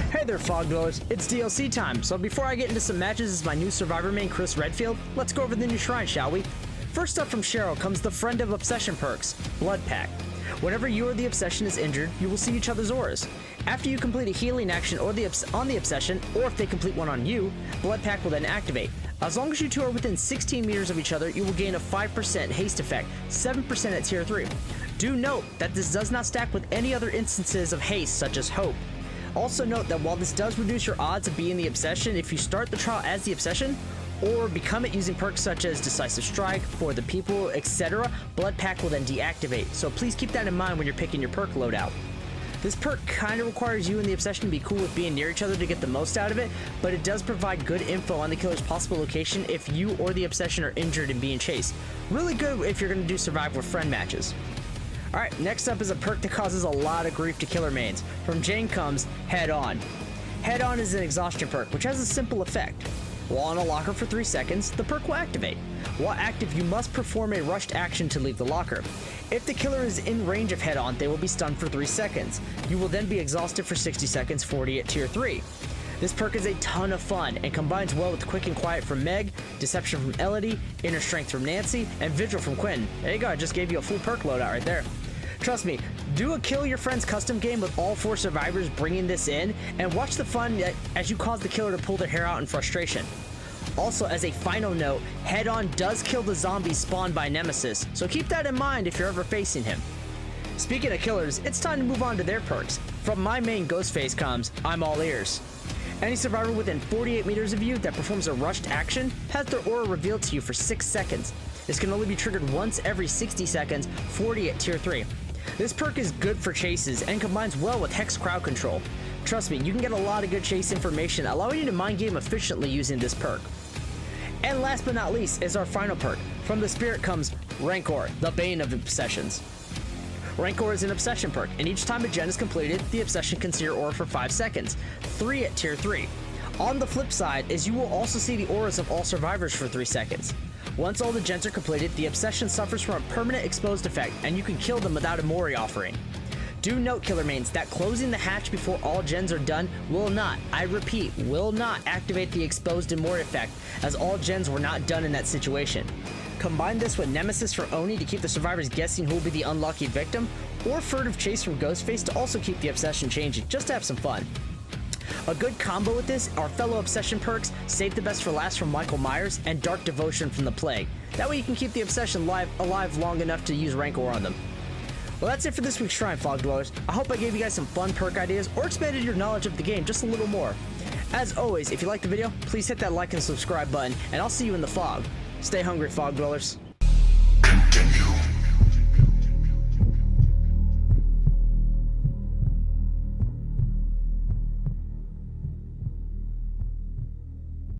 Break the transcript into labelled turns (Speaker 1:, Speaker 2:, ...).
Speaker 1: Hey there, Fog Dwellers, it's DLC time, so before I get into some matches as my new Survivor main, Chris Redfield, let's go over the new shrine, shall we? First up from Cheryl comes the Friend of Obsession perks, Blood Pact. Whenever you or the Obsession is injured, you will see each other's auras. After you complete a healing action on the Obsession, or if they complete one on you, Blood Pact will then activate. As long as you two are within 16 meters of each other, you will gain a 5% haste effect, 7% at tier 3. Do note that this does not stack with any other instances of haste, such as Hope. Also note that while this does reduce your odds of being the Obsession, if you start the trial as the Obsession, or become it using perks such as Decisive Strike, For the People, etc., Blood Pact will then deactivate, so please keep that in mind when you're picking your perk loadout. This perk kind of requires you and the Obsession to be cool with being near each other to get the most out of it, but it does provide good info on the killer's possible location if you or the Obsession are injured and being chased. Really good if you're going to do survive with friend matches. Alright, next up is a perk that causes a lot of grief to killer mains. From Jane comes Head On. Head On is an exhaustion perk, which has a simple effect. While on a locker for 3 seconds, the perk will activate. While active, you must perform a rushed action to leave the locker. If the killer is in range of Head On, they will be stunned for 3 seconds. You will then be exhausted for 60 seconds, 40 at tier 3. This perk is a ton of fun and combines well with Quick and Quiet from Meg, Deception from Elodie, Inner Strength from Nancy, and Vigil from Quinn. There you go, I just gave you a full perk loadout right there. Trust me, do a Kill Your Friends custom game with all 4 survivors bringing this in, and watch the fun as you cause the killer to pull their hair out in frustration. Also, as a final note, Head On does kill the zombies spawned by Nemesis, so keep that in mind if you're ever facing him. Speaking of killers, it's time to move on to their perks. From my main Ghostface comes I'm All Ears. Any survivor within 48 meters of you that performs a rushed action has their aura revealed to you for 6 seconds. This can only be triggered once every 60 seconds, 40 at tier 3. This perk is good for chases and combines well with Hex crowd control. Trust me, you can get a lot of good chase information, allowing you to mind game efficiently using this perk. And last but not least is our final perk. From the Spirit comes Rancor, the Bane of Obsessions. Rancor is an Obsession perk, and each time a gen is completed, the Obsession can see your aura for 5 seconds, 3 at tier 3. On the flip side is you will also see the auras of all survivors for 3 seconds. Once all the gens are completed, the Obsession suffers from a permanent exposed effect, and you can kill them without a Mori offering. Do note, killer mains, that closing the hatch before all gens are done will not, I repeat, will not activate the exposed and Mori effect, as all gens were not done in that situation. Combine this with Nemesis for Oni to keep the survivors guessing who will be the unlucky victim, or Furtive Chase from Ghostface to also keep the Obsession changing, just to have some fun. A good combo with this are fellow Obsession perks, Save the Best for Last from Michael Myers, and Dark Devotion from the Plague. That way you can keep the Obsession alive long enough to use Rancor on them. Well, that's it for this week's Shrine, Fog Dwellers. I hope I gave you guys some fun perk ideas or expanded your knowledge of the game just a little more. As always, if you liked the video, please hit that like and subscribe button, and I'll see you in the fog. Stay hungry, Fog Dwellers.